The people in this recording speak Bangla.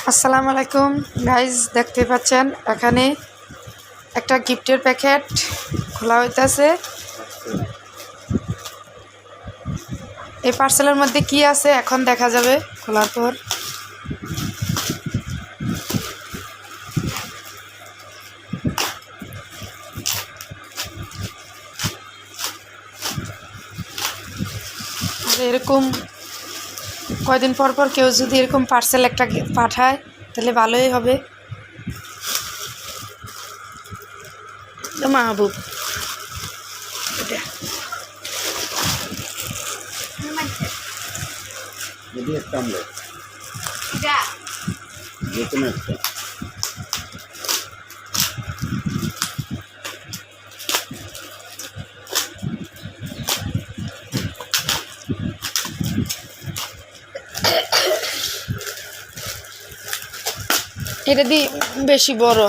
আসসালামু আলাইকুম গাইজ, দেখতে পাচ্ছেন এখানে একটা গিফটের প্যাকেট খোলা হইতাছে। এই পার্সেলের মধ্যে কি আছে এখন দেখা যাবে খোলার পর। আর এরকম কয়দিন পর পর কেউ যদি এরকম পার্সেল একটা পাঠায় তাহলে ভালোই হবে। মাহবুব এটা দিয়ে বেশি বড়।